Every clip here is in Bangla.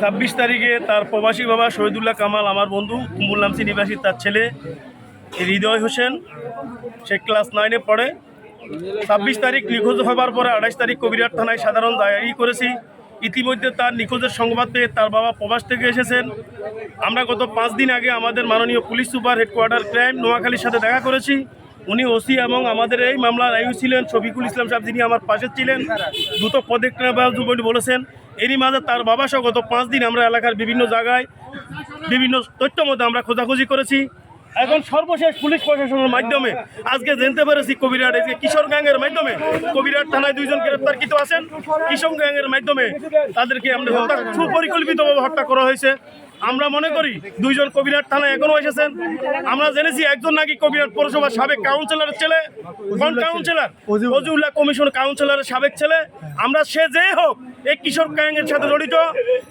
ছাব্বিশ তারিখে তার প্রবাসী বাবা শহীদুল্লাহ কামাল, আমার বন্ধু কুম্বুরলামসি নিবাসী, তার ছেলে হৃদয় হোসেন, সে ক্লাস 9-এ পড়ে। 26 তারিখ নিখোঁজ হবার পরে 28 তারিখ কবিরহাট থানায় সাধারণ ডায়েরি করেছি। ইতিমধ্যে তার নিখোঁজের সংবাদ পেয়ে তার বাবা প্রবাস থেকে এসেছেন। আমরা গত 5 দিন আগে আমাদের মাননীয় পুলিশ সুপার হেডকোয়ার্টার ক্রাইম নোয়াখালীর সাথে দেখা করেছি। উনি ওসি এবং আমাদের এই মামলার আয়ু ছিলেন শফিকুল ইসলাম সাহেব, যিনি আমার পাশে ছিলেন, দ্রুত পদক্ষেপ নেওয়ার জন্য বলেছেন। এরই মাঝে তার বাবা সহ গত 5 দিন আমরা এলাকার বিভিন্ন জায়গায় বিভিন্ন তথ্য মধ্যে আমরা খোঁজাখুঁজি করেছি। এখন সর্বশেষ পুলিশ প্রশাসনের মাধ্যমে আজকে জানতে পেরেছি কবিরহাট কিশোর গ্যাংয়ের মাধ্যমে কবিরহাট থানায় 2 জন গ্রেপ্তারকৃত আছেন। কিশোর গ্যাংয়ের মাধ্যমে তাদেরকে আমরা সুপরিকল্পিতভাবে হত্যা করা হয়েছে। আমরা মনে করি 2 জন কবিরহাট থানায় এখনও এসেছেন। আমরা জেনেছি একজন নাকি কবিরহাট পৌরসভার সাবেক কাউন্সিলরের ছেলে, কোন কাউন্সিলর, ওজিউল্লাহ কমিশন কাউন্সিলরের সাবেক ছেলে। আমরা সে যে হোক এই কিশোর গ্যাংয়ের সাথে জড়িত,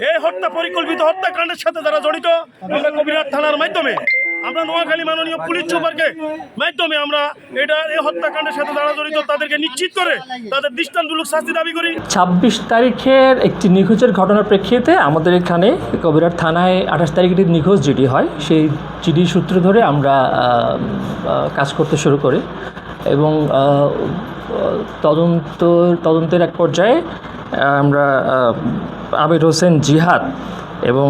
এই পরিকল্পিত হত্যাকাণ্ডের সাথে যারা জড়িত, আমরা কবিরহাট থানার মাধ্যমে আমরা নোয়াখালী মাননীয় পুলিশ সুপারকে মাধ্যমে আমরা এই হত্যাকাণ্ডের সাথে যারা জড়িত তাদেরকে নিশ্চিত করে তাদের দৃষ্টান্তমূলক শাস্তি দাবি করি। 26 তারিখের একটি নিখোঁজের ঘটনার প্রেক্ষিতে আমাদের এখানে কবিরহাট থানায় 28 তারিখে একটি নিখোঁজ জিডি হয়। সেই জিডি সূত্র ধরে আমরা কাজ করতে শুরু করি এবং তদন্তের এক পর্যায়ে আমরা আমির হোসেন জিহাদ এবং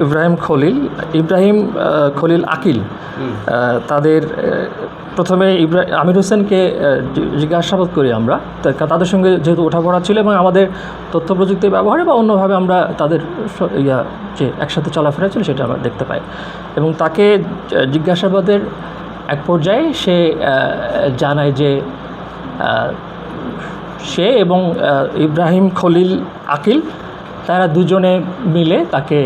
ইব্রাহিম খলিল আকিল, তাদের প্রথমে আমির হোসেনকে জিজ্ঞাসাবাদ করি আমরা। তাদের সঙ্গে যেহেতু ওঠাপড়া ছিল এবং আমাদের তথ্য প্রযুক্তির ব্যবহারে বা অন্যভাবে আমরা তাদের যে একসাথে চলাফেরা ছিল সেটা আমরা দেখতে পাই এবং তাকে জিজ্ঞাসাবাদের এক পর্যায়ে সে জানায় যে সে এবং ইব্রাহিম খলিল আকিল তারা দুজনে মিলে তাকে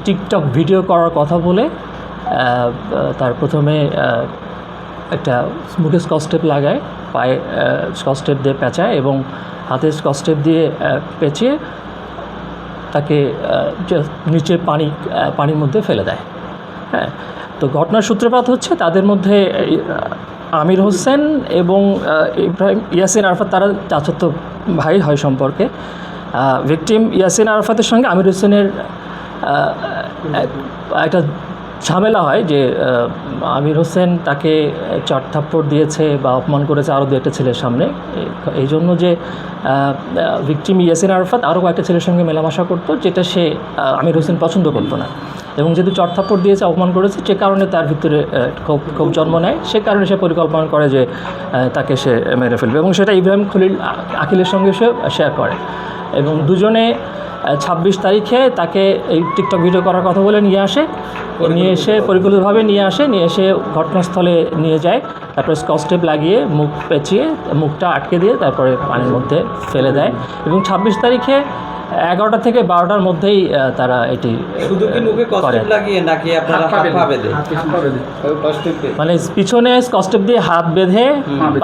টিকটক ভিডিও করার কথা বলে তার প্রথমে একটা মুখে স্কচটেপ লাগায়, পায়ে স্কচটেপ দিয়ে পেঁচায় এবং হাতে স্কচটেপ দিয়ে পেঁচিয়ে তাকে নিচে পানির মধ্যে ফেলে দেয়। হ্যাঁ, তো ঘটনার সূত্রপাত হচ্ছে তাদের মধ্যে আমির হোসেন এবং ইয়াসিন আরাফাত, তারা চাচাতো ভাই হয় সম্পর্কে। ভিকটিম ইয়াসিন আরাফাতের সঙ্গে আমির হোসেনের একটা ঝামেলা হয় যে আমির হোসেন তাকে চড়থাপ্পড় দিয়েছে বা অপমান করেছে আরও 2-একটা ছেলের সামনে। এই জন্য যে ভিকটিম ইয়াসিন আরাফাত আরও কয়েকটা ছেলের সঙ্গে মেলামেশা করতো, যেটা সে আমির হোসেন পছন্দ করতো না এবং যেহেতু চড়থাপ্পড় দিয়েছে, অপমান করেছে, যে কারণে তার ভিতরে ক্ষোভ জন্ম নেয়। সে কারণে সে পরিকল্পনা করে যে তাকে সে মেরে ফেলবে এবং সেটা ইব্রাহিম খলিল আকিলের সঙ্গে সে শেয়ার করে এবং দুজনে 26 তারিখে তাকে এই টিকটক ভিডিও করার কথা বলে নিয়ে এসে পরিকল্পিতভাবে নিয়ে এসে ঘটনাস্থলে নিয়ে যায়। তারপরে স্কচটেপ লাগিয়ে মুখ পেঁচিয়ে মুখটা আটকে দিয়ে তারপরে পানির মধ্যে ফেলে দেয় এবং 26 তারিখে 11টা থেকে 12টার মধ্যেই তারা এটি শুধু কি মুখে স্কচটেপ লাগিয়ে নাকি আপনারা হাত পা বেঁধে? মানে পিছনে স্কচটেপ দিয়ে হাত বেঁধে,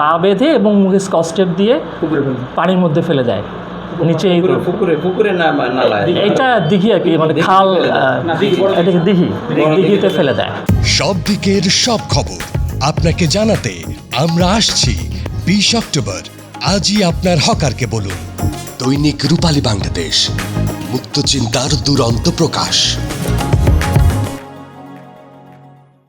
পা বেঁধে এবং মুখে স্কচটেপ দিয়ে পানির মধ্যে ফেলে দেয় নিচে। পুকুরে না নালায়? এটা দিঘি আর কি, মানে খাল, এটাকে দিঘিতে ফেলে দেয়। সব দিকের সব খবর আপনাকে জানাতে আমরা আসছি 20 অক্টোবর। আজই আপনার হকারকে বলুন। দৈনিক রূপালী বাংলাদেশ, মুক্ত চিন্তার দুরন্ত প্রকাশ।